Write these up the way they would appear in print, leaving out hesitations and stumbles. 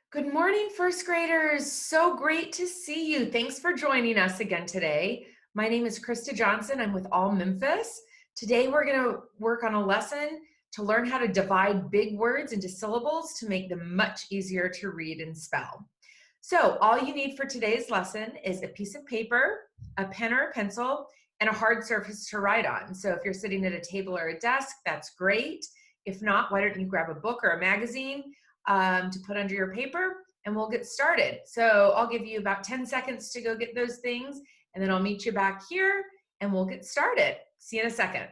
Good morning, first graders. So great to see you. Thanks for joining us again today. My name is Krista Johnson. I'm with All Memphis. Today we're going to work on a lesson to learn how to divide big words into syllables to make them much easier to read and spell. So all you need for today's lesson is a piece of paper, a pen or a pencil, and a hard surface to write on. So if you're sitting at a table or a desk, that's great. If not, why don't you grab a book or a magazine to put under your paper, and we'll get started. So I'll give you about 10 seconds to go get those things, and then I'll meet you back here and we'll get started. See you in a second.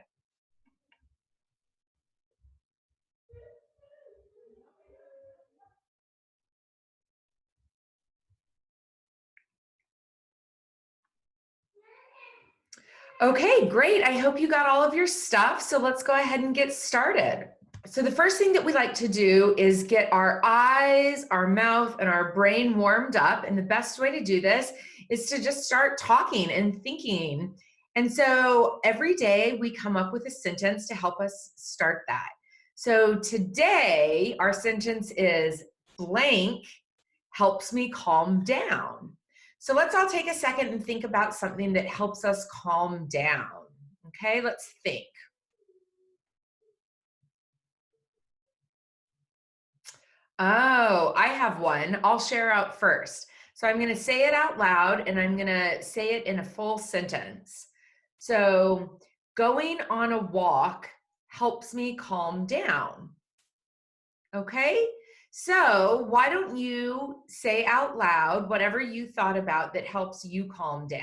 Okay, great. I hope you got all of your stuff. So let's go ahead and get started. So the first thing that we like to do is get our eyes, our mouth, and our brain warmed up. And the best way to do this is to just start talking and thinking. And so every day we come up with a sentence to help us start that. So today our sentence is blank helps me calm down. So let's all take a second and think about something that helps us calm down. Okay, let's think. Oh, I have one. I'll share out first. So I'm going to say it out loud and I'm going to say it in a full sentence. So going on a walk helps me calm down. Okay? So why don't you say out loud whatever you thought about that helps you calm down?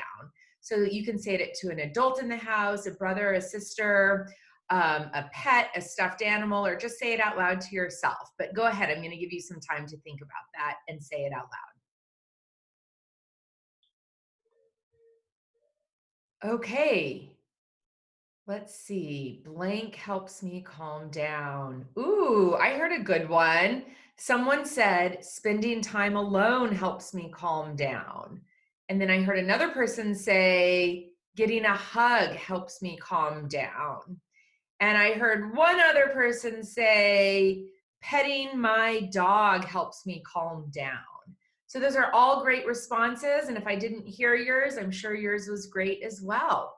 So you can say it to an adult in the house, a brother, a sister, a pet, a stuffed animal, or just say it out loud to yourself. But go ahead, I'm going to give you some time to think about that and say it out loud. Okay, let's see. Blank helps me calm down. Ooh, I heard a good one. Someone said, spending time alone helps me calm down. And then I heard another person say, getting a hug helps me calm down. And I heard one other person say, petting my dog helps me calm down. So those are all great responses. And if I didn't hear yours, I'm sure yours was great as well.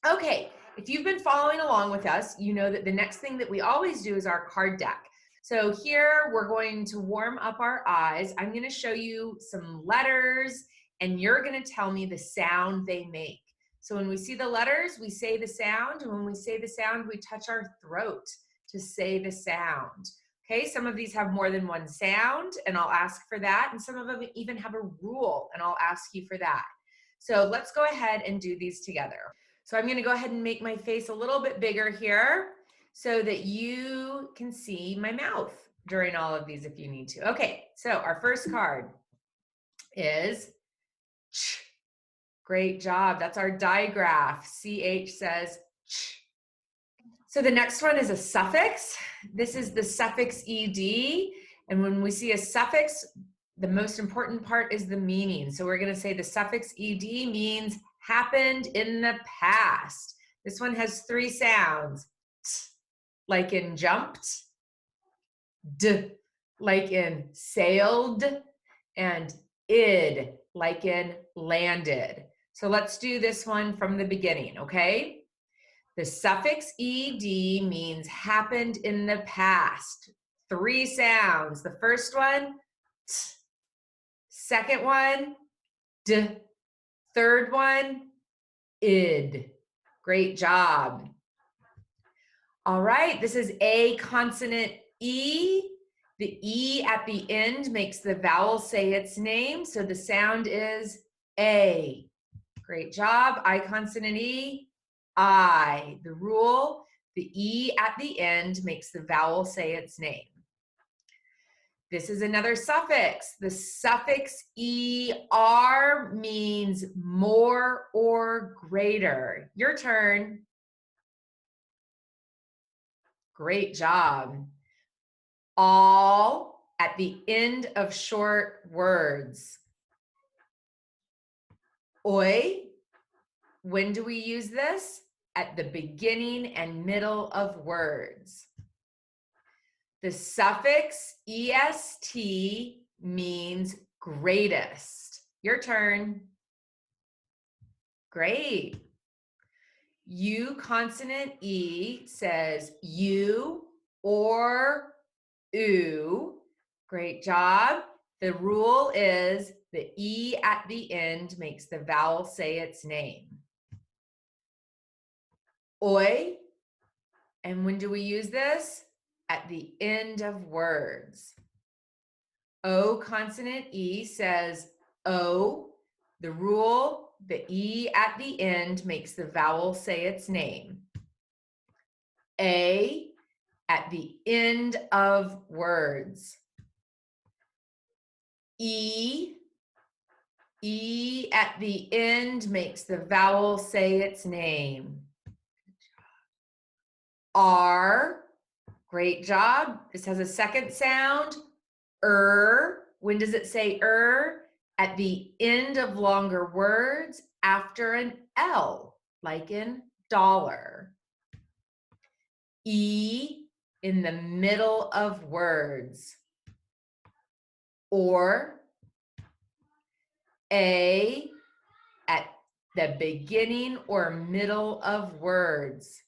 Okay, if you've been following along with us, you know that the next thing that we always do is our card deck. So here we're going to warm up our eyes. I'm going to show you some letters and you're going to tell me the sound they make. So when we see the letters, we say the sound, and when we say the sound, we touch our throat to say the sound. Okay, some of these have more than one sound, and I'll ask for that, and some of them even have a rule, and I'll ask you for that. So let's go ahead and do these together. So I'm going to go ahead and make my face a little bit bigger here so that you can see my mouth during all of these if you need to. Okay, so our first card is ch. Great job. That's our digraph. CH says ch. So the next one is a suffix. This is the suffix ed. And when we see a suffix, the most important part is the meaning. So we're going to say the suffix ed means happened in the past. This one has three sounds. T, like in jumped. D, like in sailed. And id, like in landed. So let's do this one from the beginning, okay? The suffix ed means happened in the past. Three sounds. The first one, t. Second one, d. Third one, id. Great job. All right, this is a consonant E. The E at the end makes the vowel say its name, so the sound is A. Great job. I consonant E, I. The rule, the E at the end makes the vowel say its name. This is another suffix. The suffix ER means more or greater. Your turn. Great job. All at the end of short words. Oi. When do we use this? At the beginning and middle of words. The suffix est means greatest. Your turn. Great. U consonant E says you or oo. Great job. The rule is the E at the end makes the vowel say its name. Oi. And when do we use this? At the end of words. O consonant E says O. The rule, the E at the end makes the vowel say its name. A at the end of words. E at the end makes the vowel say its name. R, great job. This has a second sound. When does it say At the end of longer words after an L, like in dollar. E in the middle of words. Or A at the beginning or middle of words.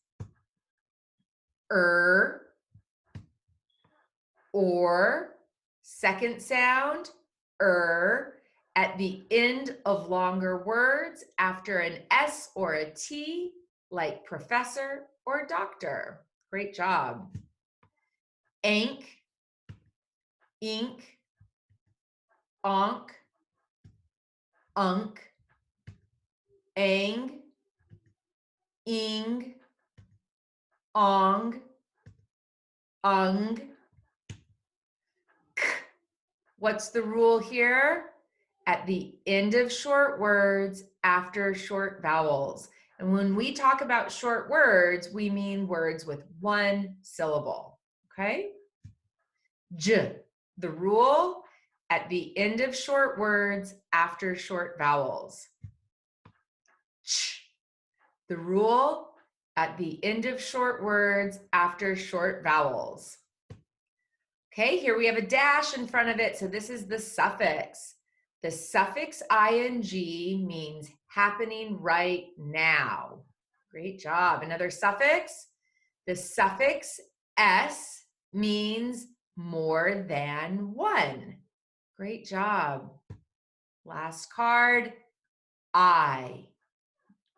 Or second sound, at the end of longer words after an S or a T, like professor or doctor. Great job. Ank, ink, onk, unk, ang, ing, ong, ung. K. What's the rule here? At the end of short words after short vowels. And when we talk about short words, we mean words with one syllable, okay? J, the rule, at the end of short words after short vowels. Ch, the rule, at the end of short words after short vowels. Okay, here we have a dash in front of it, so this is the suffix. The suffix ing means happening right now. Great job. Another suffix. The suffix s means more than one. Great job. Last card, I.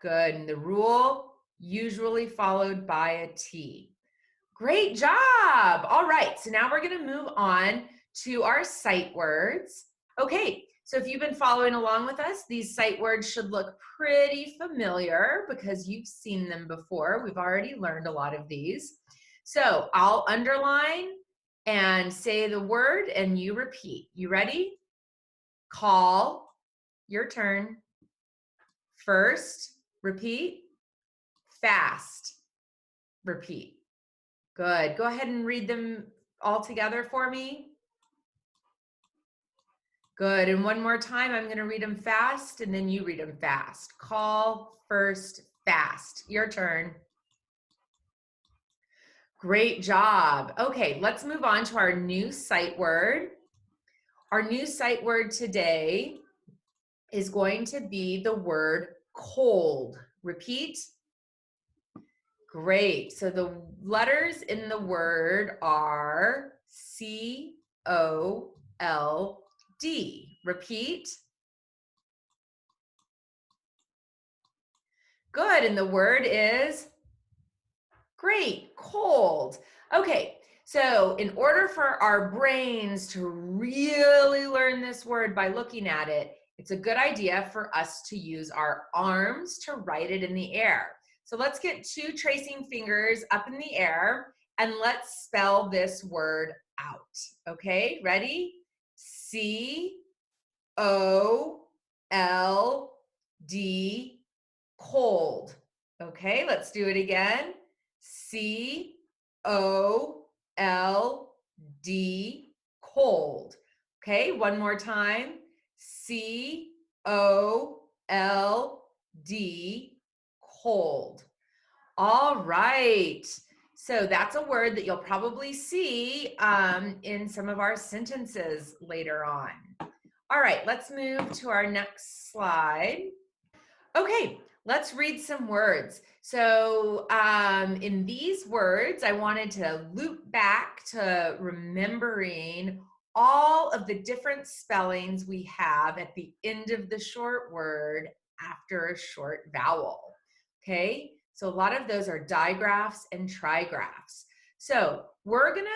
Good. And the rule, usually followed by a T. Great job. All right, so now we're going to move on to our sight words. Okay, so if you've been following along with us, these sight words should look pretty familiar because you've seen them before. We've already learned a lot of these. So I'll underline and say the word and you repeat. You ready? Call, your turn. First, repeat. Fast, repeat. Good. Go ahead and read them all together for me. Good. And one more time, I'm going to read them fast and then you read them fast. Call, first, fast. Your turn. Great job. Okay, let's move on to our new sight word. Our new sight word today is going to be the word cold. Repeat. Great. So the letters in the word are C-O-L-D. Repeat. Good. And the word is great, cold. Okay. So in order for our brains to really learn this word by looking at it, it's a good idea for us to use our arms to write it in the air. So let's get two tracing fingers up in the air and let's spell this word out. Okay, ready? C-O-L-D, cold. Okay, let's do it again. C-O-L-D, cold. Okay, one more time. C-O-L-D, cold. All right. So that's a word that you'll probably see in some of our sentences later on. All right, let's move to our next slide. Okay, let's read some words. So in these words, I wanted to loop back to remembering all of the different spellings we have at the end of the short word after a short vowel. Okay, so a lot of those are digraphs and trigraphs. So we're gonna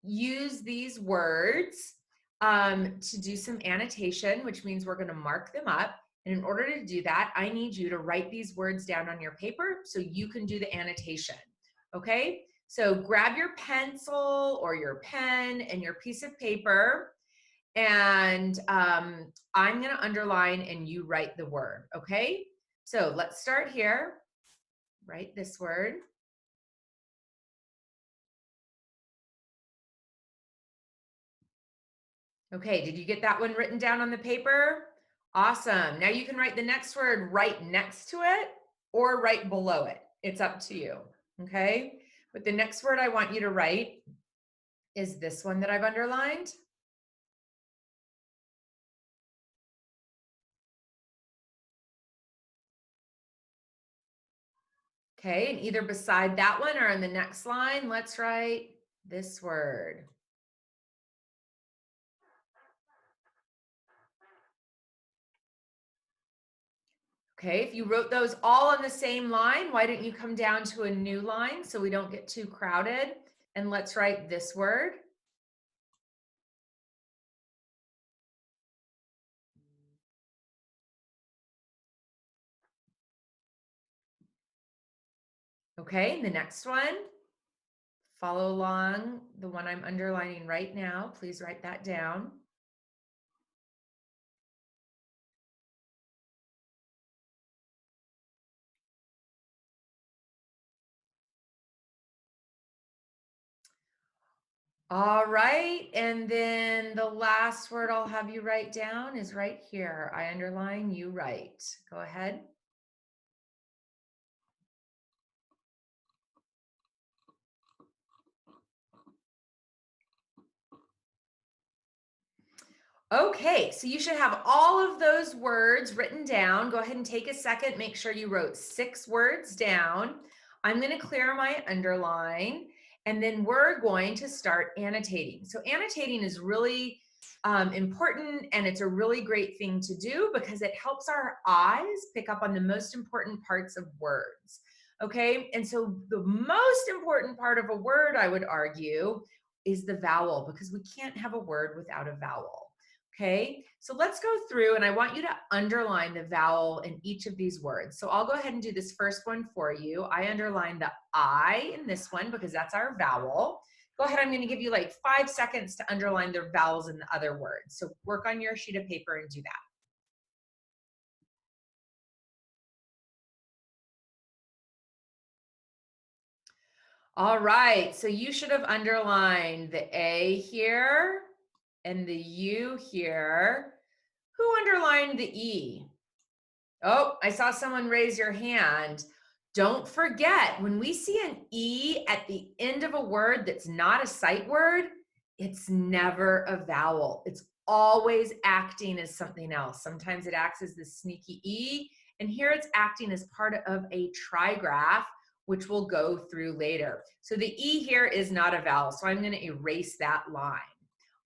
use these words to do some annotation, which means we're gonna mark them up. And in order to do that, I need you to write these words down on your paper so you can do the annotation, okay? So grab your pencil or your pen and your piece of paper, and I'm gonna underline and you write the word, okay? So let's start here. Write this word. Okay, did you get that one written down on the paper? Awesome. Now you can write the next word right next to it or right below it. It's up to you, okay? But the next word I want you to write is this one that I've underlined. Okay, and either beside that one or in the next line, let's write this word. Okay, if you wrote those all on the same line, why don't you come down to a new line so we don't get too crowded? And let's write this word. Okay, and the next one, follow along the one I'm underlining right now. Please write that down. All right, and then the last word I'll have you write down is right here. I underline, you write. Go ahead. Okay, so you should have all of those words written down. Go ahead and take a second, make sure you wrote 6 words down. I'm going to clear my underline, and then we're going to start annotating. So annotating is really important, and it's a really great thing to do because it helps our eyes pick up on the most important parts of words. Okay, and so the most important part of a word, I would argue, is the vowel, because we can't have a word without a vowel. Okay, so let's go through, and I want you to underline the vowel in each of these words. So I'll go ahead and do this first one for you. I underline the I in this one because that's our vowel. Go ahead, I'm going to give you like 5 seconds to underline the vowels in the other words. So work on your sheet of paper and do that. All right, so you should have underlined the A here and the U here. Who underlined the E? Oh, I saw someone raise your hand. Don't forget, when we see an E at the end of a word that's not a sight word, it's never a vowel. It's always acting as something else. Sometimes it acts as the sneaky E, and here it's acting as part of a trigraph, which we'll go through later. So the E here is not a vowel, so I'm going to erase that line.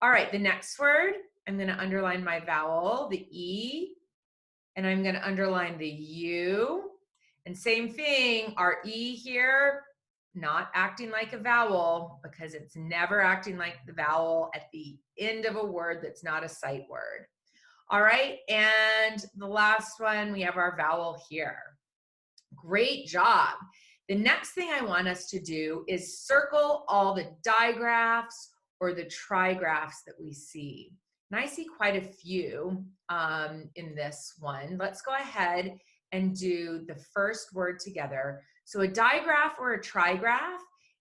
All right, the next word, I'm going to underline my vowel, the E, and I'm going to underline the U. And same thing, our E here, not acting like a vowel because it's never acting like the vowel at the end of a word that's not a sight word. All right, and the last one, we have our vowel here. Great job. The next thing I want us to do is circle all the digraphs or the trigraphs that we see. And I see quite a few in this one. Let's go ahead and do the first word together. So a digraph or a trigraph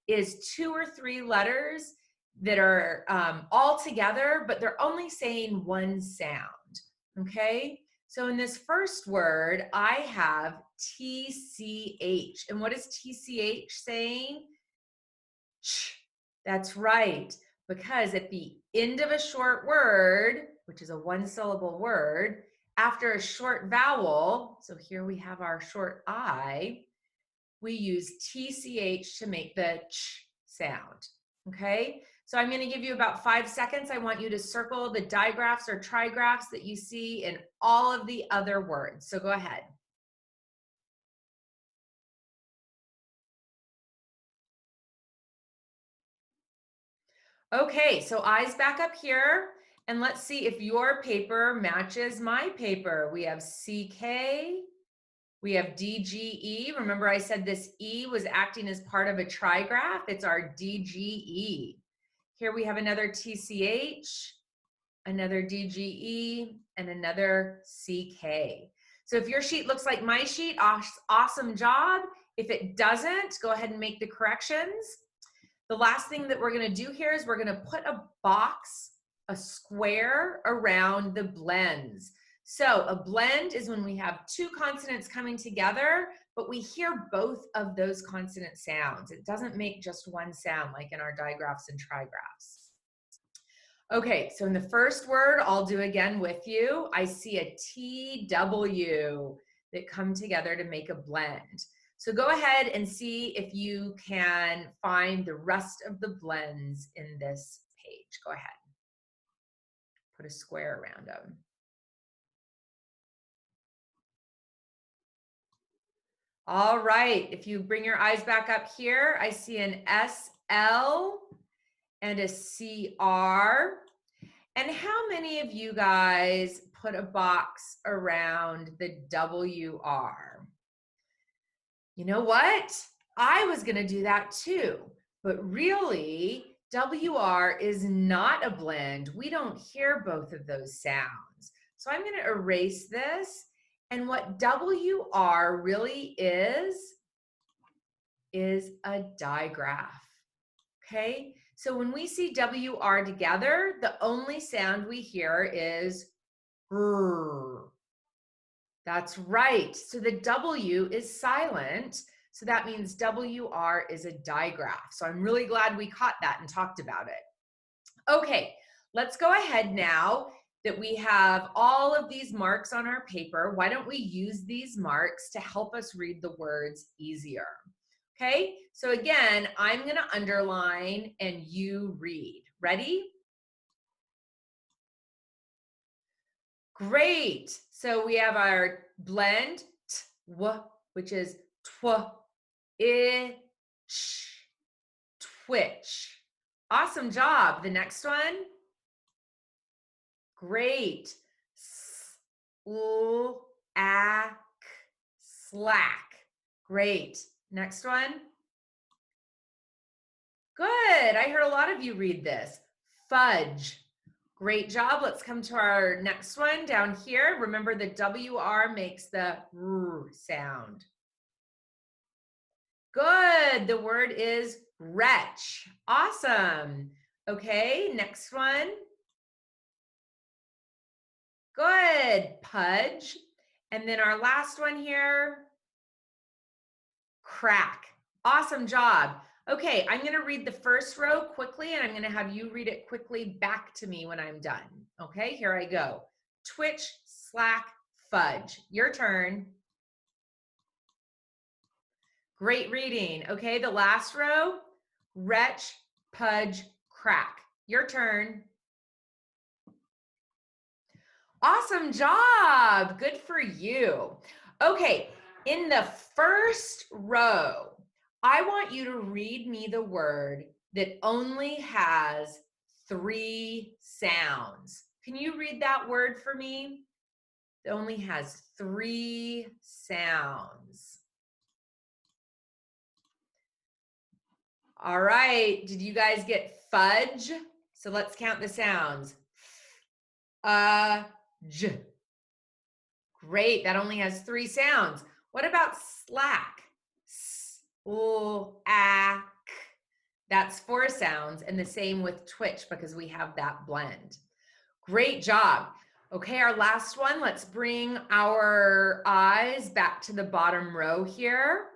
is 2 or 3 letters that are all together, but they're only saying one sound, okay? So in this first word, I have TCH. And what is TCH saying? ch. That's right, because at the end of a short word, which is a one-syllable word, after a short vowel, so here we have our short I, we use TCH to make the ch sound, okay? So I'm gonna give you about 5 seconds. I want you to circle the digraphs or trigraphs that you see in all of the other words. So go ahead. Okay, so eyes back up here, and let's see if your paper matches my paper. We have CK, we have DGE. Remember I said this E was acting as part of a trigraph? It's our DGE. Here we have another TCH, another DGE, and another CK. So if your sheet looks like my sheet, awesome job. If it doesn't, go ahead and make the corrections. The last thing that we're gonna do here is we're gonna put a box, a square around the blends. So a blend is when we have two consonants coming together, but we hear both of those consonant sounds. It doesn't make just one sound like in our digraphs and trigraphs. Okay, so in the first word, I'll do again with you. I see a TW that come together to make a blend. So go ahead and see if you can find the rest of the blends in this page. Go ahead. Put a square around them. All right, if you bring your eyes back up here, I see an SL and a CR. And how many of you guys put a box around the WR? You know what? I was going to do that too, but really, WR is not a blend. We don't hear both of those sounds. So I'm going to erase this. And what WR really is a digraph. Okay? So when we see WR together, the only sound we hear is R. That's right. So the W is silent. So that means WR is a digraph. So I'm really glad we caught that and talked about it. Okay, let's go ahead now that we have all of these marks on our paper. Why don't we use these marks to help us read the words easier? Okay, so again, I'm going to underline and you read. Ready? Great. So we have our blend, tw, which is tw, I, ch, twitch. Awesome job. The next one. Great. Slack, slack. Great. Next one. Good. I heard a lot of you read this. Fudge. Great job. Let's come to our next one down here. Remember the WR makes the R sound. Good. The word is wretch. Awesome. Okay, next one. Good. Pudge. And then our last one here, crack. Awesome job. Okay, I'm going to read the first row quickly, and I'm going to have you read it quickly back to me when I'm done. Okay, here I go. Twitch, slack, fudge. Your turn. Great reading. Okay, the last row, wretch, pudge, crack. Your turn. Awesome job. Good for you. Okay, in the first row, I want you to read me the word that only has 3 sounds. Can you read that word for me? It only has 3 sounds. All right, did you guys get fudge? So let's count the sounds. J. Great, that only has 3 sounds. What about slack? S-l-a-k. That's 4 sounds, and the same with twitch because we have that blend. Great job. Okay, our last one. Let's bring our eyes back to the bottom row here.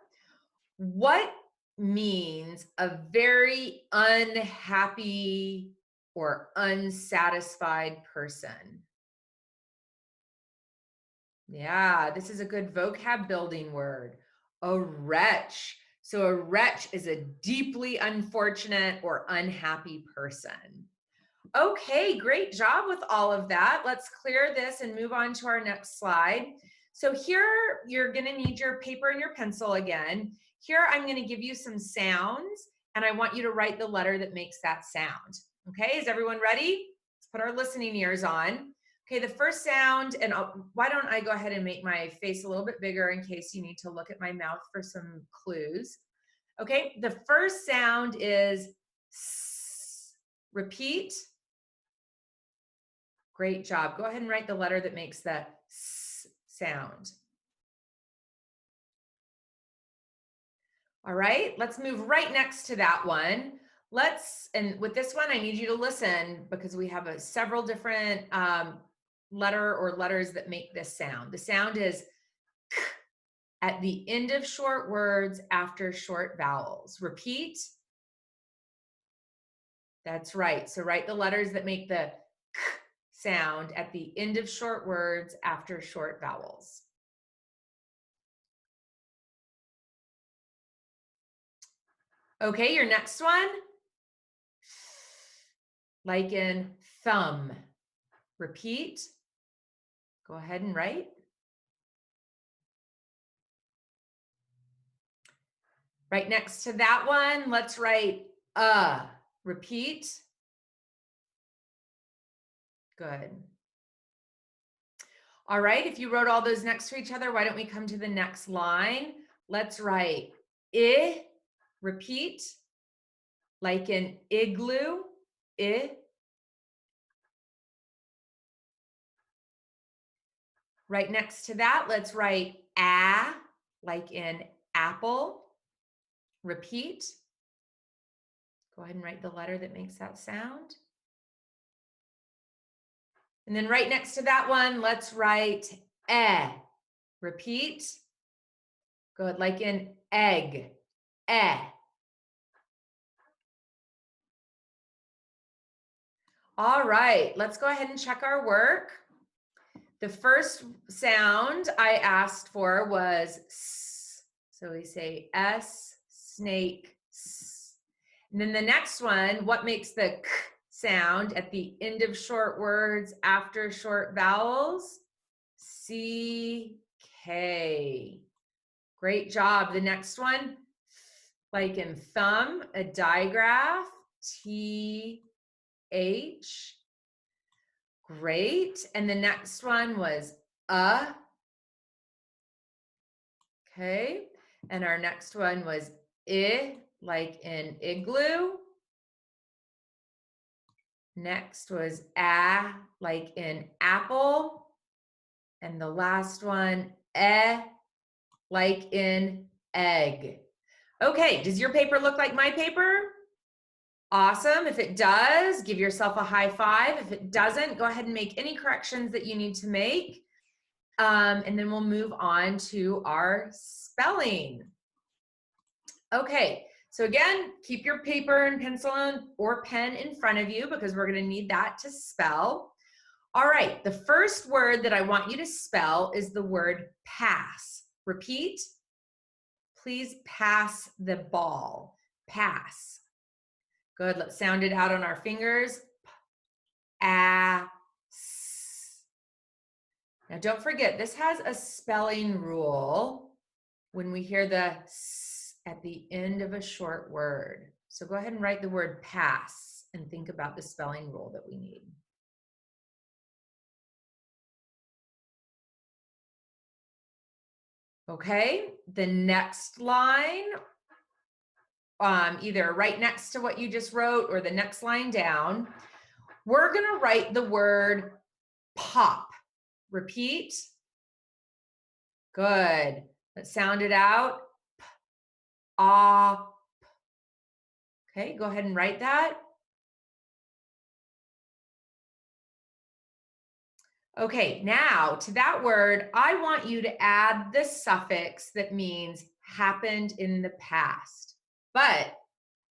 What means a very unhappy or unsatisfied person. Yeah, this is a good vocab building word. A wretch. So a wretch is a deeply unfortunate or unhappy person. Okay, great job with all of that. Let's clear this and move on to our next slide. So here, you're gonna need your paper and your pencil again. Here, I'm gonna give you some sounds, and I want you to write the letter that makes that sound. Okay, is everyone ready? Let's put our listening ears on. Okay, the first sound, and why don't I go ahead and make my face a little bit bigger in case you need to look at my mouth for some clues. Okay, the first sound is S. Repeat. Great job. Go ahead and write the letter that makes the S sound. All right, let's move right next to that one. And with this one, I need you to listen because we have several different letter or letters that make this sound. The sound is K at the end of short words after short vowels. Repeat. That's right. So write the letters that make the K sound at the end of short words after short vowels. Okay, your next one, like in thumb. Repeat. Go ahead and write. Right next to that one, let's write Repeat. Good. All right, if you wrote all those next to each other, why don't we come to the next line? Let's write I. Repeat. Like in igloo, I. Right next to that, let's write a, like in apple. Repeat. Go ahead and write the letter that makes that sound. And then right next to that one, let's write eh. Repeat. Good, like in egg, eh. All right, let's go ahead and check our work. The first sound I asked for was S. So we say S, snake, S. And then the next one, what makes the K sound at the end of short words after short vowels? C, K. Great job. The next one, like in thumb, a digraph, T, H. Great. And the next one was okay. And our next one was I, like in igloo. Next was a, like in apple. And the last one, like in egg. Okay, does your paper look like my paper? Awesome. If it does, give yourself a high five. If it doesn't, go ahead and make any corrections that you need to make. And then we'll move on to our spelling. Okay, so again, keep your paper and pencil or pen in front of you because we're going to need that to spell. All right, the first word that I want you to spell is the word pass. Repeat. Please pass the ball. Pass. Good, let's sound it out on our fingers. Now don't forget, this has a spelling rule when we hear the S at the end of a short word. So go ahead and write the word pass and think about the spelling rule that we need. Okay, the next line, either right next to what you just wrote or the next line down, we're gonna write the word pop. Repeat. Good. Let's sound it out. Pop. Okay, go ahead and write that. Okay, now to that word, I want you to add the suffix that means happened in the past. But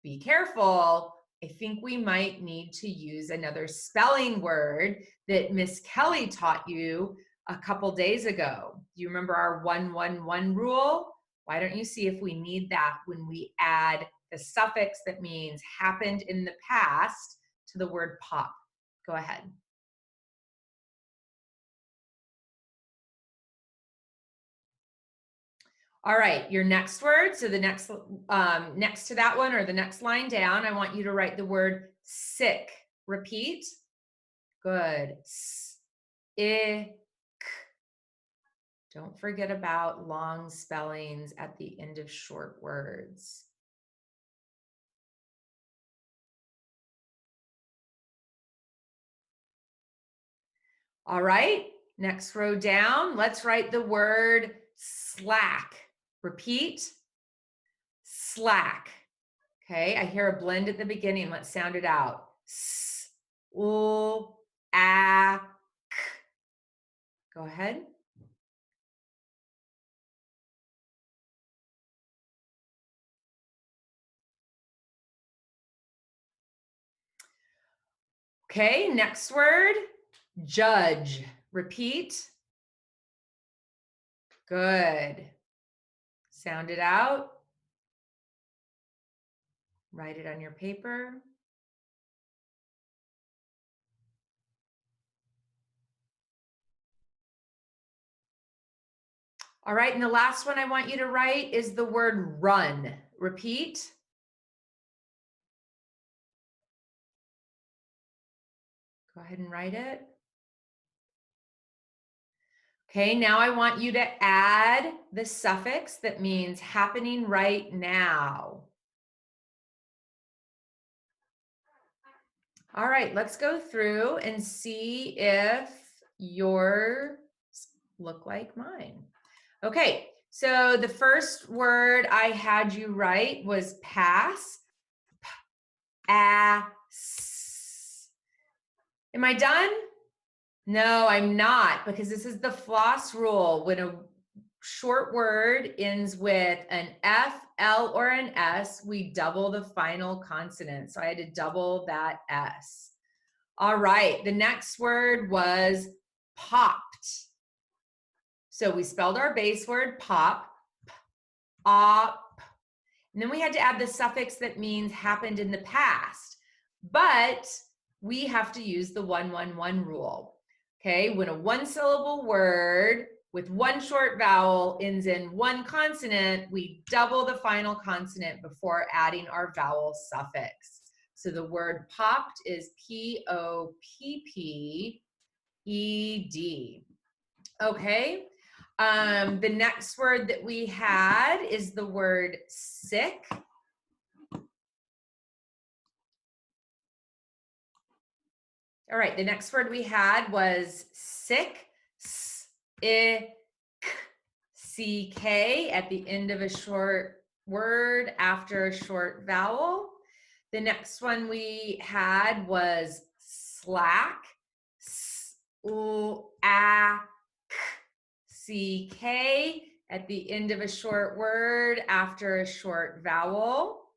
be careful. I think we might need to use another spelling word that Miss Kelly taught you a couple days ago. Do you remember our 1-1-1 rule? Why don't you see if we need that when we add the suffix that means happened in the past to the word pop? Go ahead. All right, your next word, so the next to that one or the next line down, I want you to write the word sick. Repeat. Good. S-I-C. Don't forget about long spellings at the end of short words. All right, next row down, let's write the word slack. Repeat. Slack. Okay, I hear a blend at the beginning. Let's sound it out. S-U-A-C. Go ahead. Okay, next word, judge. Repeat. Good. Sound it out. Write it on your paper. All right, and the last one I want you to write is the word run. Repeat. Go ahead and write it. Okay, now I want you to add the suffix that means happening right now. All right, let's go through and see if yours look like mine. Okay, so the first word I had you write was pass. P-A-S. Am I done? No, I'm not, because this is the floss rule. When a short word ends with an F, L, or an S, we double the final consonant. So I had to double that S. All right, the next word was popped. So we spelled our base word pop, op, and then we had to add the suffix that means happened in the past. But we have to use the 1-1-1 rule. Okay, when a one-syllable word with one short vowel ends in one consonant, we double the final consonant before adding our vowel suffix. So the word popped is P-O-P-P-E-D. Okay, the next word that we had is the word sick. All right, the next word we had was sick. S-I-C-K at the end of a short word after a short vowel. The next one we had was slack. S-U-A-C-K at the end of a short word after a short vowel.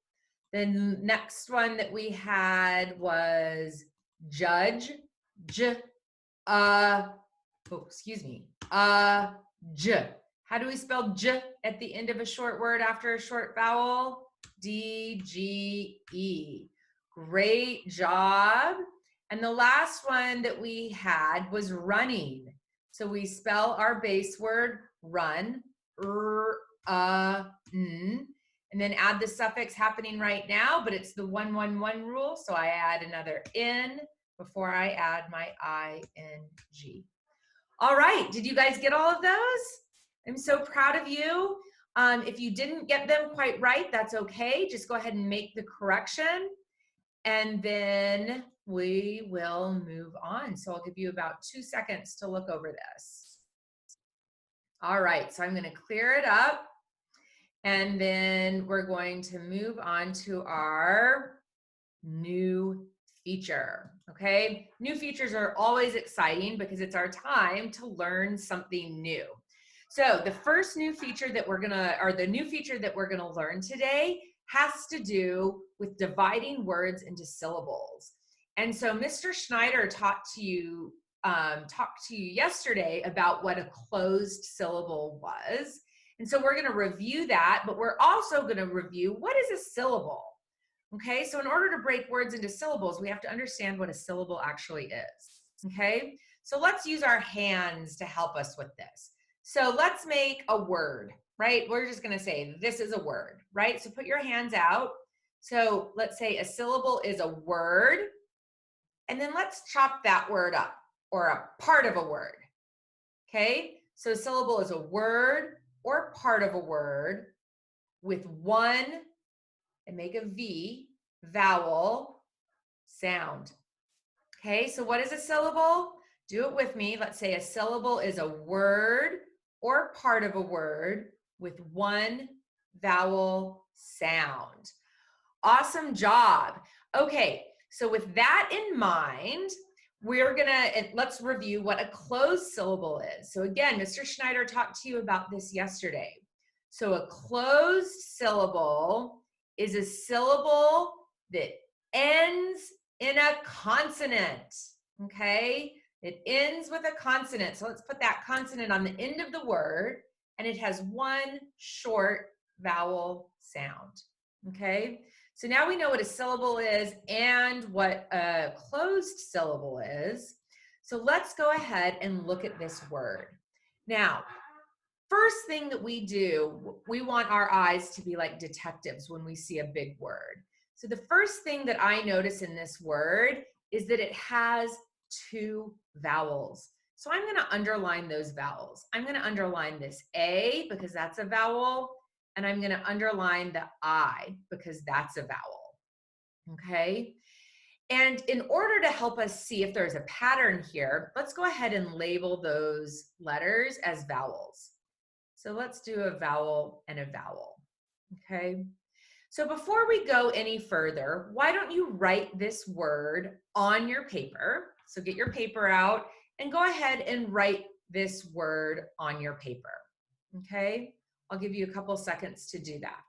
The next one that we had was judge. J. J. How do we spell j at the end of a short word after a short vowel? D-G-E. Great job. And the last one that we had was running. So we spell our base word run, n, and then add the suffix happening right now, but it's the 1-1-1 rule. So I add another N before I add my I-N-G. All right, did you guys get all of those? I'm so proud of you. If you didn't get them quite right, that's okay. Just go ahead and make the correction, and then we will move on. So I'll give you about 2 seconds to look over this. All right, so I'm going to clear it up, and then we're going to move on to our new feature. Okay, new features are always exciting because it's our time to learn something new. So the first new feature that we're gonna, or the new feature that we're gonna learn today has to do with dividing words into syllables. And so Mr. Schneider talked to you yesterday about what a closed syllable was. And so we're going to review that, but we're also going to review what is a syllable. Okay, so in order to break words into syllables, we have to understand what a syllable actually is. Okay, so let's use our hands to help us with this. So let's make a word, right? We're just going to say this is a word, right? So put your hands out. So let's say a syllable is a word, and then let's chop that word up, or a part of a word. Okay, so a syllable is a word or part of a word with one, and make a V, vowel sound. Okay, so what is a syllable? Do it with me. Let's say a syllable is a word or part of a word with one vowel sound. Awesome job. Okay, so with that in mind, let's review what a closed syllable is. So again, Mr. Schneider talked to you about this yesterday. So a closed syllable is a syllable that ends in a consonant, okay? It ends with a consonant. So let's put that consonant on the end of the word, and it has one short vowel sound, okay? So now we know what a syllable is and what a closed syllable is. So let's go ahead and look at this word. Now, first thing that we do, we want our eyes to be like detectives when we see a big word. So the first thing that I notice in this word is that it has two vowels. So I'm going to underline those vowels. I'm going to underline this A because that's a vowel, and I'm going to underline the I because that's a vowel. Okay? And in order to help us see if there's a pattern here, let's go ahead and label those letters as vowels. So let's do a vowel and a vowel, okay? So before we go any further, why don't you write this word on your paper? So get your paper out and go ahead and write this word on your paper, okay? I'll give you a couple seconds to do that.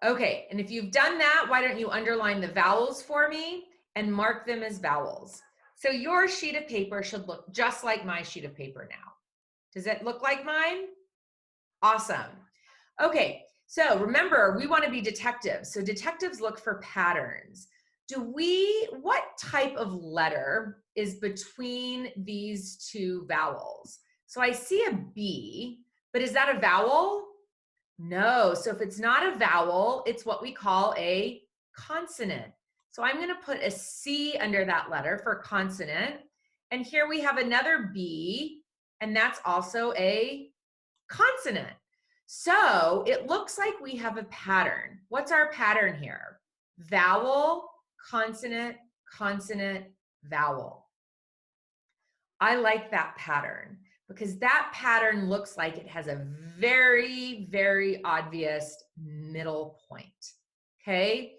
Okay, and if you've done that, why don't you underline the vowels for me and mark them as vowels? So your sheet of paper should look just like my sheet of paper now. Does it look like mine? Awesome. Okay, so remember, we want to be detectives. So detectives look for patterns. What type of letter is between these two vowels? So I see a B, but is that a vowel? No. So if it's not a vowel, it's what we call a consonant. So I'm going to put a C under that letter for consonant. And here we have another B, and that's also a consonant. So it looks like we have a pattern. What's our pattern here? Vowel, consonant, consonant, vowel. I like that pattern because that pattern looks like it has a very, very obvious middle point, okay?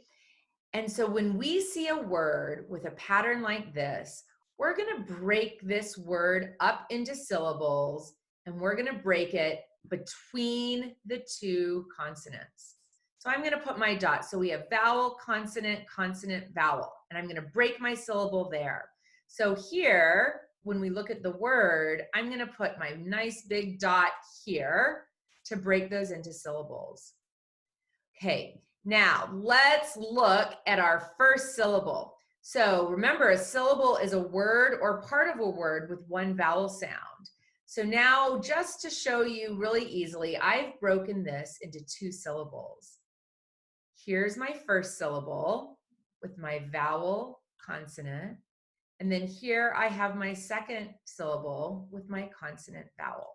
And so when we see a word with a pattern like this, we're going to break this word up into syllables, and we're going to break it between the two consonants. So I'm going to put my dot. So we have vowel, consonant, consonant, vowel, and I'm going to break my syllable there. So here, when we look at the word, I'm going to put my nice big dot here to break those into syllables. Okay, now let's look at our first syllable. So remember, a syllable is a word or part of a word with one vowel sound. So now, just to show you really easily, I've broken this into two syllables. Here's my first syllable with my vowel consonant. And then here I have my second syllable with my consonant vowel.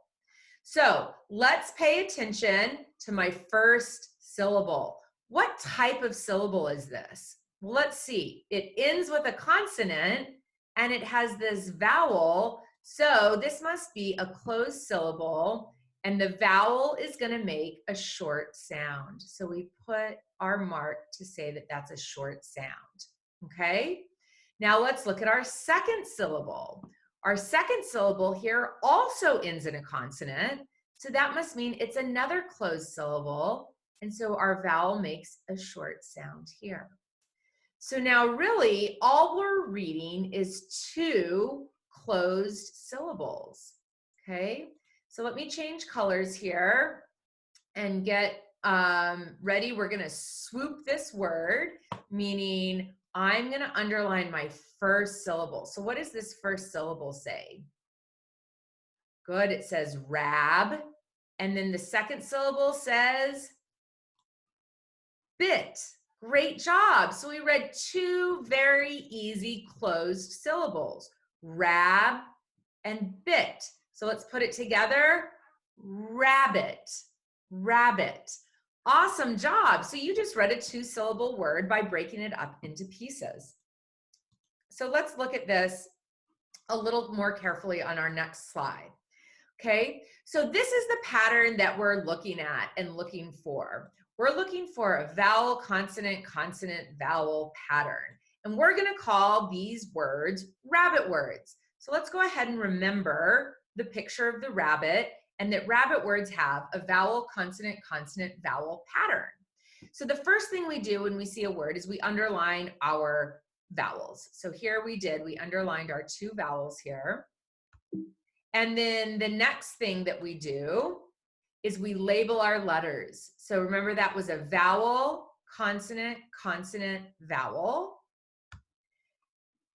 So let's pay attention to my first syllable. What type of syllable is this? Well, let's see. It ends with a consonant and it has this vowel. So this must be a closed syllable, and the vowel is going to make a short sound. So we put our mark to say that that's a short sound. Okay? Now let's look at our second syllable. Our second syllable here also ends in a consonant. So that must mean it's another closed syllable. And so our vowel makes a short sound here. So now really all we're reading is 2 closed syllables. Okay, so let me change colors here and get ready. We're going to swoop this word, meaning I'm going to underline my first syllable. So what does this first syllable say? Good, it says rab. And then the second syllable says bit. Great job. So we read 2 very easy closed syllables, rab and bit. So let's put it together, rabbit, rabbit. Awesome job. So you just read a 2-syllable word by breaking it up into pieces. So let's look at this a little more carefully on our next slide. Okay, so this is the pattern that we're looking at and looking for. We're looking for a vowel, consonant, consonant, vowel pattern. And we're going to call these words rabbit words. So let's go ahead and remember the picture of the rabbit, and that rabbit words have a vowel, consonant, consonant, vowel pattern. So the first thing we do when we see a word is we underline our vowels. So here we underlined our 2 vowels here. And then the next thing that we do is we label our letters. So remember that was a vowel, consonant, consonant, vowel.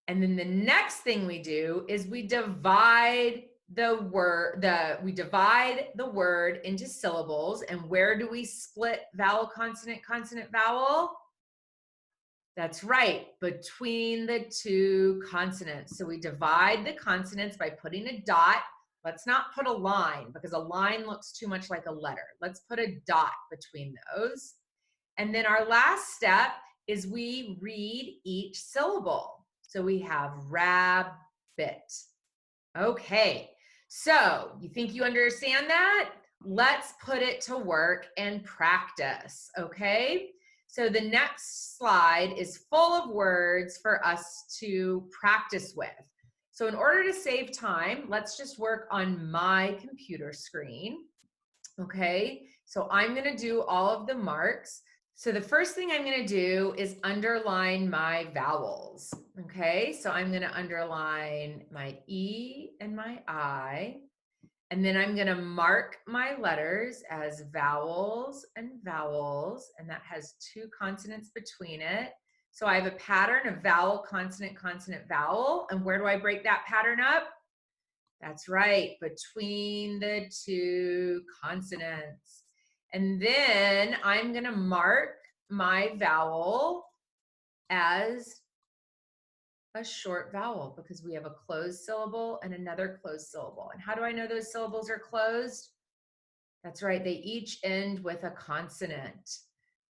And then the next thing we do is we divide the word into syllables. And where do we split vowel, consonant, consonant, vowel? That's right, between the 2 consonants. So we divide the consonants by putting a dot. Let's not put a line because a line looks too much like a letter. Let's put a dot between those. And then our last step is we read each syllable. So we have rabbit. Okay, so you think you understand that? Let's put it to work and practice, okay? So the next slide is full of words for us to practice with. So in order to save time, let's just work on my computer screen. Okay, so I'm going to do all of the marks. So the first thing I'm going to do is underline my vowels. Okay, so I'm going to underline my E and my I. And then I'm going to mark my letters as vowels, and that has 2 consonants between it. So I have a pattern of vowel, consonant, consonant, vowel. And where do I break that pattern up? That's right, between the 2 consonants. And then I'm going to mark my vowel as a short vowel because we have a closed syllable and another closed syllable. And how do I know those syllables are closed? That's right, they each end with a consonant.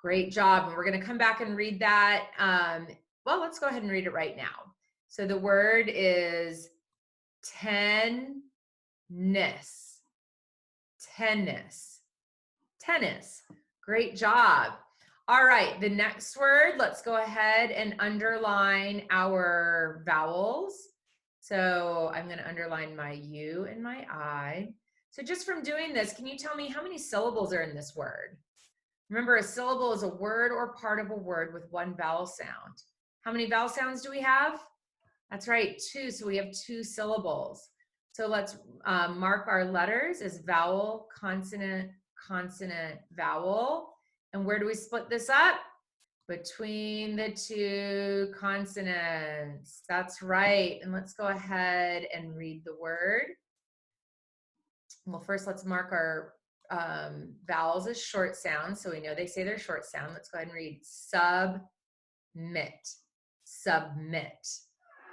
Great job. And we're going to come back and read that. Well, let's go ahead and read it right now. So the word is tennis, tennis, tennis. Great job. All right, the next word, let's go ahead and underline our vowels. So I'm going to underline my U and my I. So just from doing this, can you tell me how many syllables are in this word? Remember, a syllable is a word or part of a word with 1 vowel sound. How many vowel sounds do we have? That's right, 2. So we have 2 syllables. So let's mark our letters as vowel, consonant, consonant, vowel. And where do we split this up? Between the 2 consonants. That's right. And let's go ahead and read the word. Well, first let's mark our vowels as short sounds. So we know they say they're short sound. Let's go ahead and read submit, submit.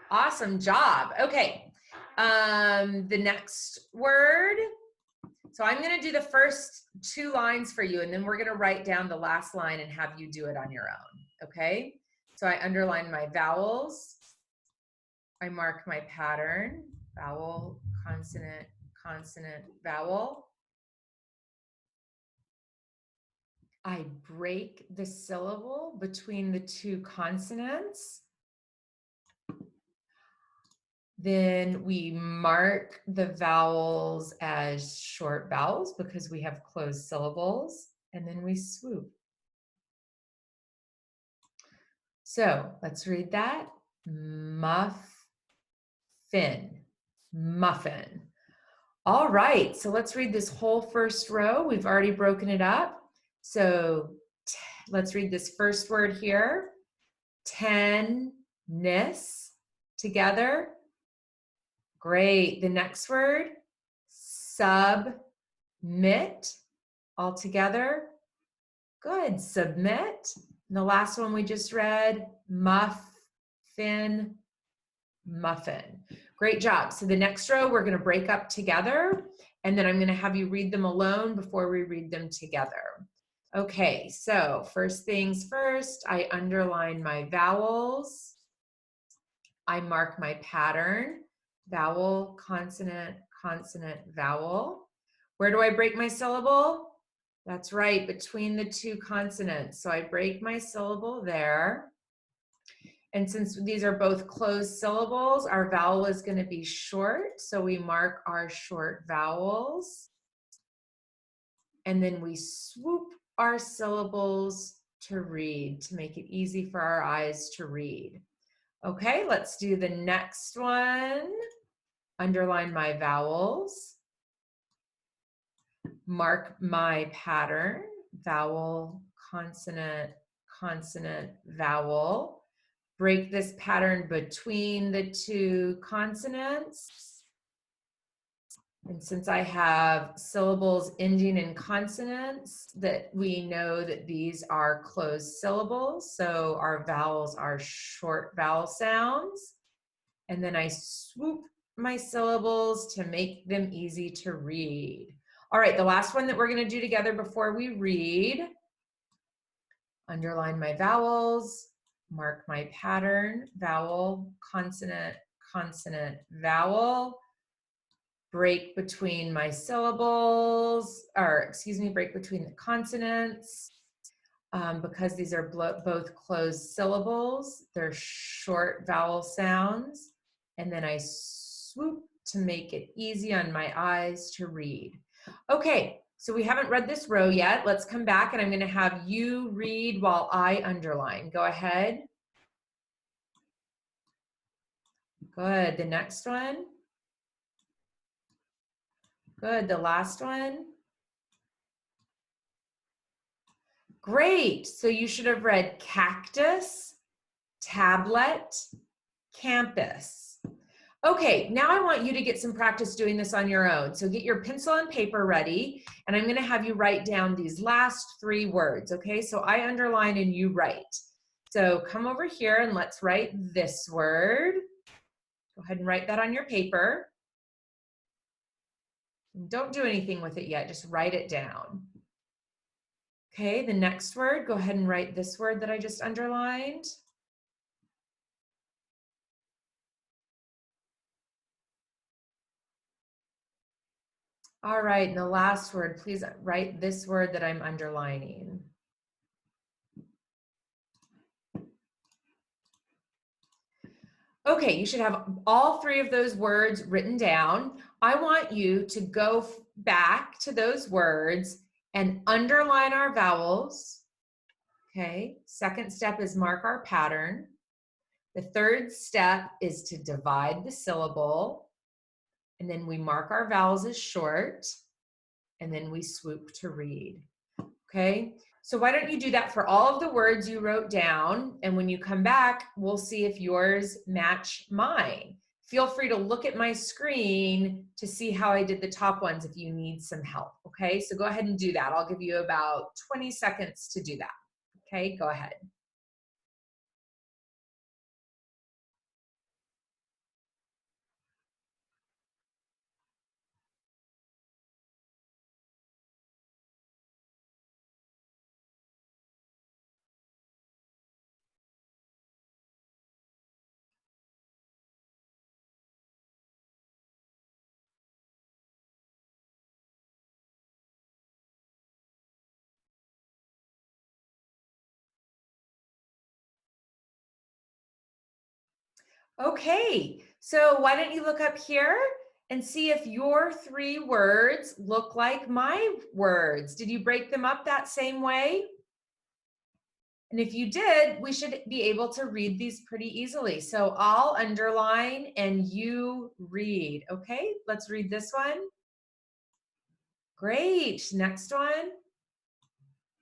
Awesome job. Okay. The next word. So I'm going to do the first 2 lines for you, and then we're going to write down the last line and have you do it on your own. Okay. So I underline my vowels. I mark my pattern, vowel, consonant, consonant, vowel. I break the syllable between the 2 consonants. Then we mark the vowels as short vowels because we have closed syllables, and then we swoop. So let's read that. Muffin, muffin. All right, so let's read this whole first row. We've already broken it up. So let's read this first word here. Tennis together. Great. The next word, submit, all together. Good. Submit. And the last one we just read, muffin, muffin. Great job. So the next row we're going to break up together, and then I'm going to have you read them alone before we read them together. Okay, so first things first, I underline my vowels. I mark my pattern, vowel, consonant, consonant, vowel. Where do I break my syllable? That's right, between the two consonants. So I break my syllable there. And since these are both closed syllables, our vowel is going to be short. So we mark our short vowels. And then we swoop our syllables to read, to make it easy for our eyes to read. Okay, let's do the next one. Underline my vowels. Mark my pattern. Vowel, consonant, consonant, vowel. Break this pattern between the two consonants. And since I have syllables ending in consonants, that we know that these are closed syllables. So our vowels are short vowel sounds. And then I swoop my syllables to make them easy to read. All right, the last one that we're going to do together before we read. Underline my vowels, mark my pattern, vowel, consonant, consonant, vowel. Break between my syllables, or excuse me, break between the consonants. Because these are both closed syllables, they're short vowel sounds. And then I swoop to make it easy on my eyes to read. Okay, so we haven't read this row yet. Let's come back and I'm going to have you read while I underline. Go ahead. Good. The next one. Good. The last one. Great. So you should have read cactus, tablet, campus. Okay, now I want you to get some practice doing this on your own. So get your pencil and paper ready, and I'm going to have you write down these last three words, okay? So I underline and you write. So come over here and let's write this word. Go ahead and write that on your paper. Don't do anything with it yet, just write it down. Okay, the next word, go ahead and write this word that I just underlined. All right, and the last word, please write this word that I'm underlining. Okay, you should have all three of those words written down. I want you to go back to those words and underline our vowels. Okay, second step is mark our pattern. The third step is to divide the syllable. And then we mark our vowels as short. And then we swoop to read. Okay, so why don't you do that for all of the words you wrote down, and when you come back, we'll see if yours match mine. Feel free to look at my screen to see how I did the top ones if you need some help, okay? So go ahead and do that. I'll give you about 20 seconds to do that, okay? Go ahead. Okay, So why don't you look up here and see if your 3 words look like my words? Did you break them up that same way? And if you did, we should be able to read these pretty easily. So I'll underline and you read. Okay, let's read this one. Great. Next one.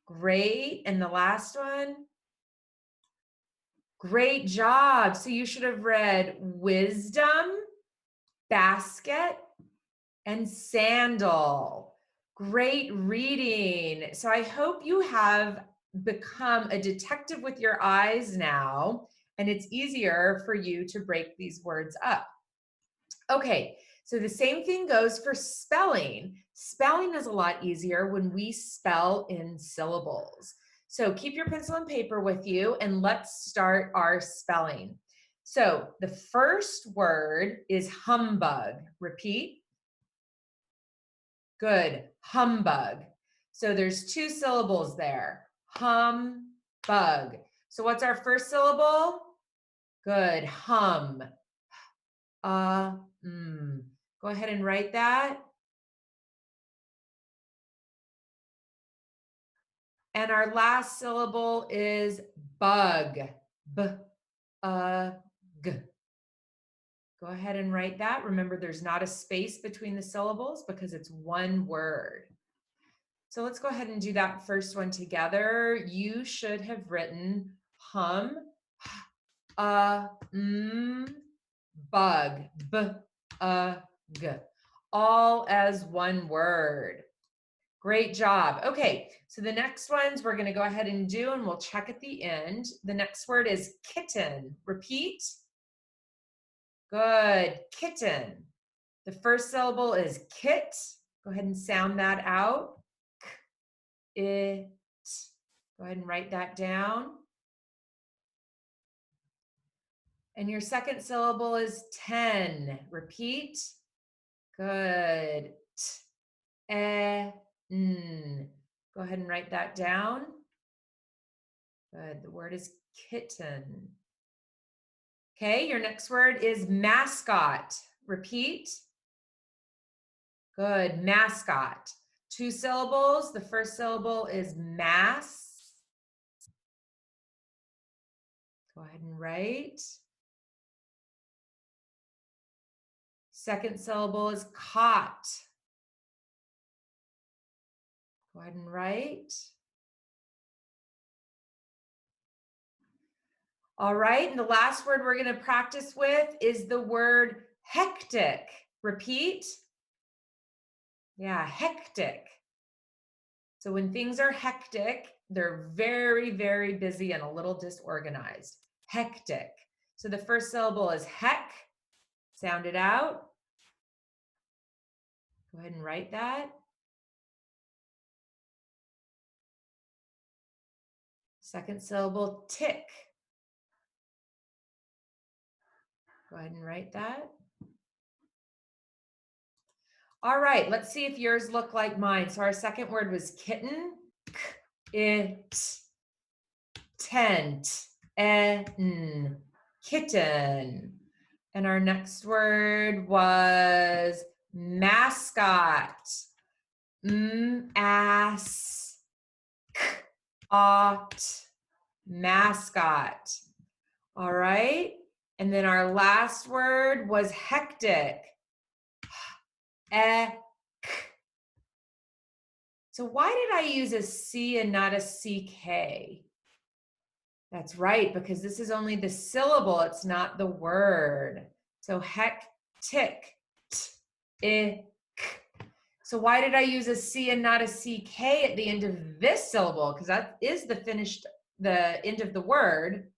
Great. And the last one. Great job. So you should have read wisdom, basket, and sandal. Great reading. So I hope you have become a detective with your eyes now, and it's easier for you to break these words up. Okay, so the same thing goes for spelling. Spelling is a lot easier when we spell in syllables. So keep your pencil and paper with you, and let's start our spelling. So the first word is humbug. Repeat. Good, humbug. So there's 2 syllables there, humbug. So what's our first syllable? Good, hum. Go ahead and write that. And our last syllable is bug, b, g. Go ahead and write that. Remember, there's not a space between the syllables because it's one word. So let's go ahead and do that first one together. You should have written hum, bug, b, g, all as one word. Great job. Okay, so the next ones we're going to go ahead and do, and we'll check at the end. The next word is kitten. Repeat. Good, kitten. The first syllable is kit. Go ahead and sound that out. It. Go ahead and write that down. And your second syllable is 10. Repeat. Good. N. Go ahead and write that down. Good. The word is kitten. Okay, your next word is mascot. Repeat. Good. Mascot. 2 syllables. The first syllable is mass. Go ahead and write. Second syllable is cot. Go ahead and write. All right, and the last word we're going to practice with is the word hectic. Repeat. Yeah, hectic. So when things are hectic, they're very, very busy and a little disorganized. Hectic. So the first syllable is heck. Sound it out. Go ahead and write that. Second syllable, tick. Go ahead and write that. All right, let's see if yours look like mine. So our second word was kitten, it, tent, en, kitten. And our next word was mascot, ass, ot, mascot. All right, and then our last word was hectic. So why did I use a C and not a CK? That's right, because this is only the syllable, it's not the word. So hectic, t, So why did I use a C and not a CK at the end of this syllable? Because that is the end of the word.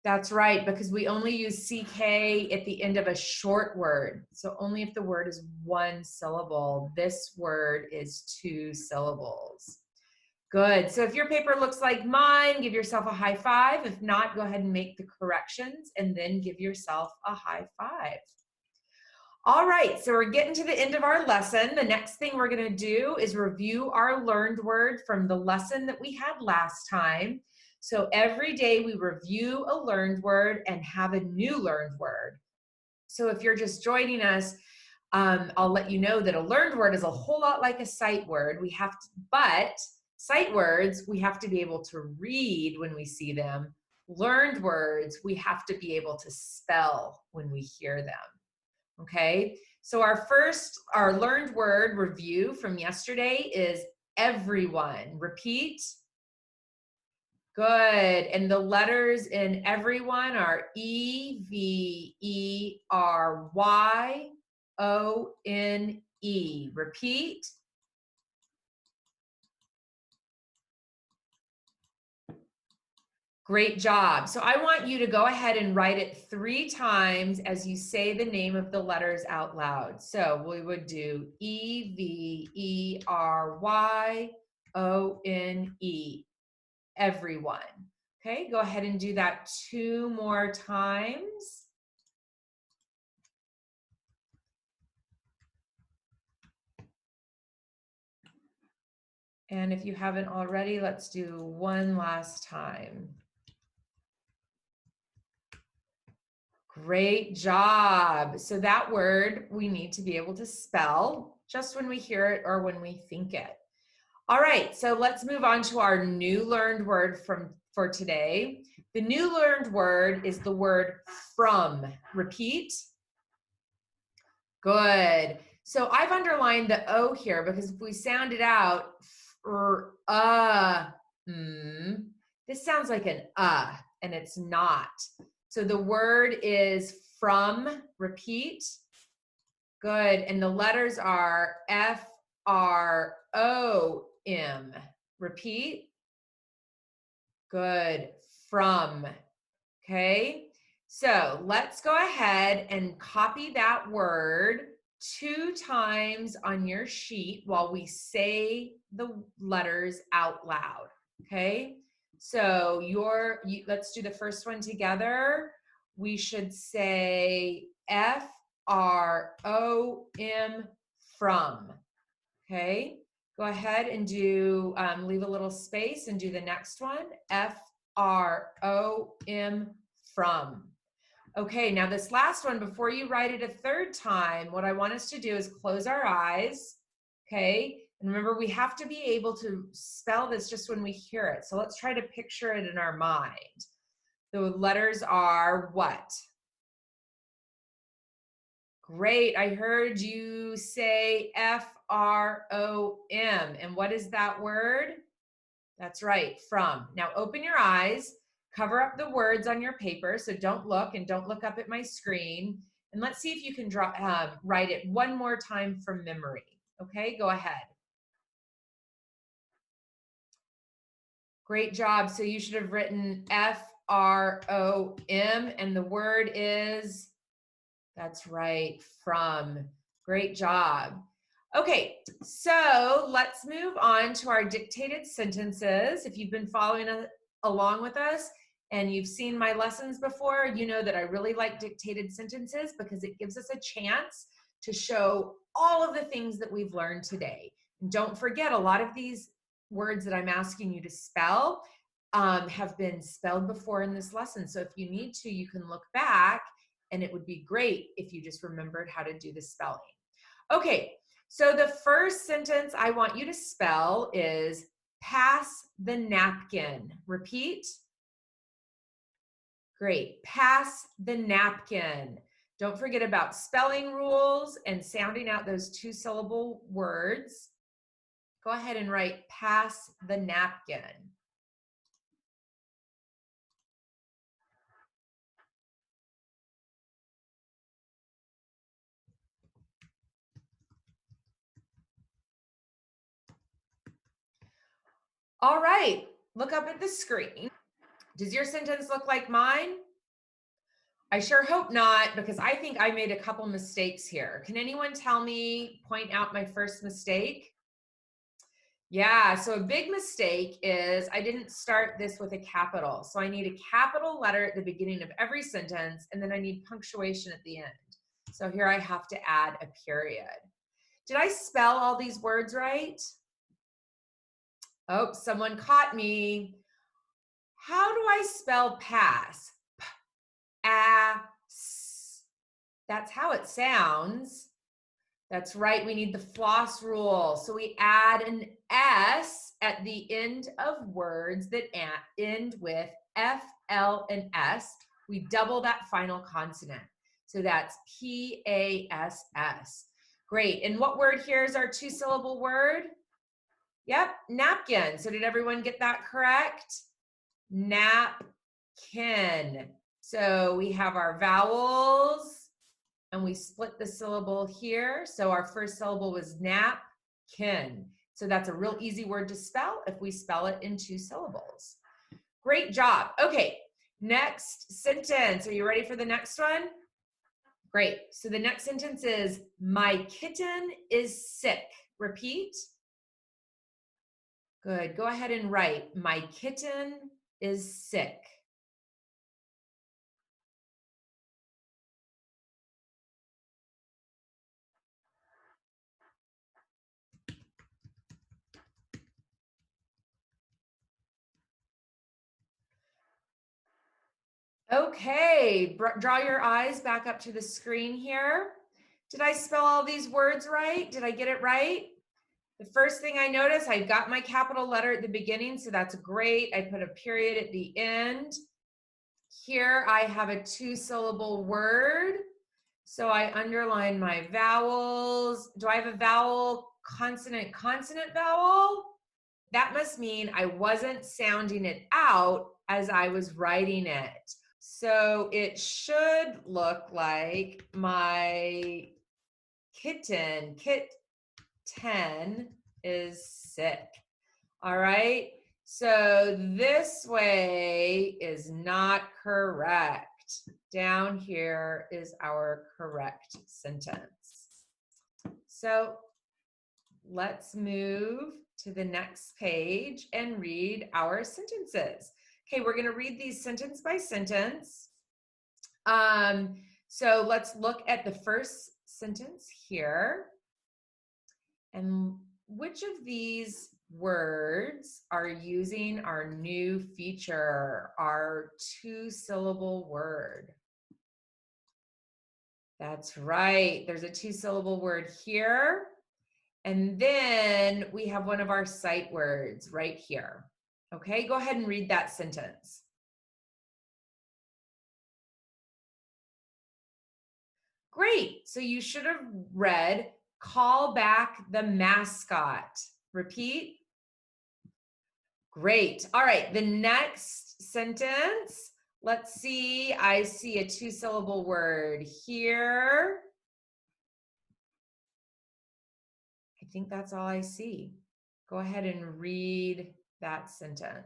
That's right, because we only use CK at the end of a short word. So only if the word is 1 syllable. This word is 2 syllables. Good. So if your paper looks like mine, give yourself a high five. If not, go ahead and make the corrections and then give yourself a high five. All right, so we're getting to the end of our lesson. The next thing we're going to do is review our learned word from the lesson that we had last time. So every day we review a learned word and have a new learned word. So if you're just joining us, I'll let you know that a learned word is a whole lot like a sight word. But sight words, we have to be able to read when we see them. Learned words, we have to be able to spell when we hear them. Okay, so our learned word review from yesterday is everyone. Repeat. Good. And the letters in everyone are EVERYONE. Repeat. Great job. So I want you to go ahead and write it 3 times as you say the name of the letters out loud. So we would do EVERYONE. Everyone. Okay, go ahead and do that 2 more times. And if you haven't already, let's do 1 last time. Great job. So that word we need to be able to spell just when we hear it or when we think it. All right, so let's move on to our new learned word for today. The new learned word is the word from. Repeat. Good. So I've underlined the O here because if we sound it out, this sounds like an and it's not. So the word is from. Repeat. Good. And the letters are FROM. Repeat. Good. From. Okay. So let's go ahead and copy that word 2 times on your sheet while we say the letters out loud. Okay. So let's do the first one together. We should say FROM, from. Okay. Go ahead and do, leave a little space and do the next one. FROM, from. Okay, now this last one, before you write it a 3rd time, what I want us to do is close our eyes, okay? And remember, we have to be able to spell this just when we hear it. So let's try to picture it in our mind. The letters are what? Great, I heard you say FROM. And what is that word? That's right, from. Now open your eyes, cover up the words on your paper, so don't look and don't look up at my screen. And let's see if you can write it 1 more time from memory. Okay, go ahead. Great job. So you should have written FROM, and the word is, that's right, from. Great job. Okay, so let's move on to our dictated sentences. If you've been following along with us and you've seen my lessons before, you know that I really like dictated sentences because it gives us a chance to show all of the things that we've learned today. And don't forget, a lot of these words that I'm asking you to spell have been spelled before in this lesson. So if you need to, you can look back, and it would be great if you just remembered how to do the spelling. Okay, so the first sentence I want you to spell is pass the napkin. Repeat. Great, pass the napkin. Don't forget about spelling rules and sounding out those 2-syllable words. Go ahead and write pass the napkin. All right, look up at the screen. Does your sentence look like mine? I sure hope not, because I think I made a couple mistakes here. Can anyone tell me, point out my first mistake? Yeah, so a big mistake is I didn't start this with a capital. So I need a capital letter at the beginning of every sentence, and then I need punctuation at the end. So here I have to add a period. Did I spell all these words right? Oh, someone caught me. How do I spell pass? P-A-S. That's how it sounds. That's right, we need the floss rule. So we add an S at the end of words that end with F, L, and S. We double that final consonant. So that's P-A-S-S. Great, and what word here is our two-syllable word? Yep, napkin. So did everyone get that correct? Napkin. So we have our vowels and we split the syllable here. So our first syllable was napkin. So that's a real easy word to spell if we spell it in two syllables. Great job. Okay, next sentence. Are you ready for the next one? Great. So the next sentence is, my kitten is sick. Repeat. Good. Go ahead and write, my kitten is sick. Okay, draw your eyes back up to the screen here. Did I spell all these words right? Did I get it right? The first thing I noticed, I got my capital letter at the beginning, so that's great. I put a period at the end. Here I have a two-syllable word, so I underline my vowels. Do I have a vowel, consonant, consonant, vowel? That must mean I wasn't sounding it out as I was writing it. So it should look like my kitten, kitten is sick. All right. So this way is not correct. Down here is our correct sentence. So let's move to the next page and read our sentences. Okay, we're going to read these sentence by sentence. So let's look at the first sentence here. And which of these words are using our new feature, our two-syllable word? That's right. There's a two-syllable word here. And then we have one of our sight words right here. Okay, go ahead and read that sentence. Great. So you should have read, call back the mascot. Repeat. Great. All right, the next sentence. Let's see. I see a two-syllable word here. I think that's all I see. Go ahead and read that sentence.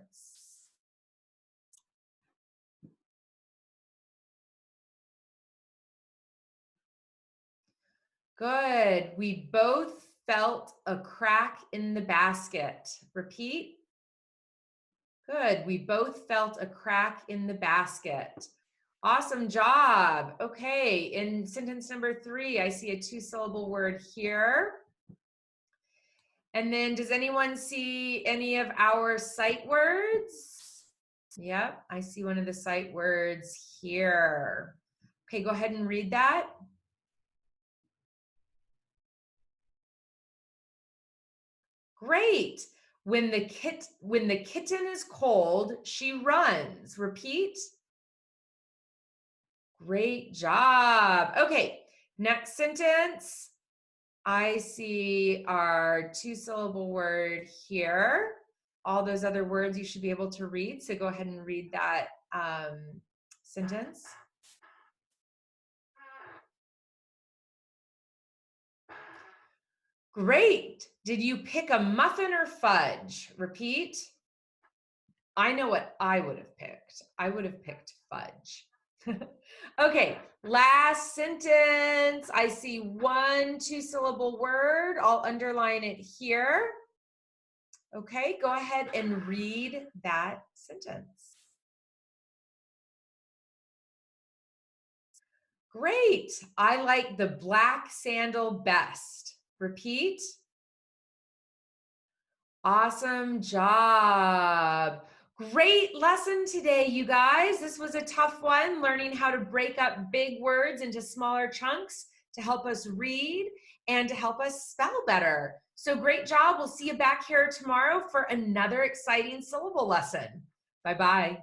Good. We both felt a crack in the basket. Repeat. Good. We both felt a crack in the basket. Awesome job. Okay. In sentence number 3, I see a two-syllable word here. And then does anyone see any of our sight words? Yep. I see one of the sight words here. Okay. Go ahead and read that. Great. When the kitten is cold, she runs. Repeat. Great job. Okay, next sentence. I see our two-syllable word here. All those other words you should be able to read. So go ahead and read that sentence. Great. Did you pick a muffin or fudge? Repeat. I know what I would have picked. I would have picked fudge. Okay, last sentence. I see one two-syllable word. I'll underline it here. Okay, go ahead and read that sentence. Great. I like the black sandal best. Repeat. Awesome job. Great lesson today, you guys. This was a tough one, learning how to break up big words into smaller chunks to help us read and to help us spell better. So great job. We'll see you back here tomorrow for another exciting syllable lesson. Bye-bye.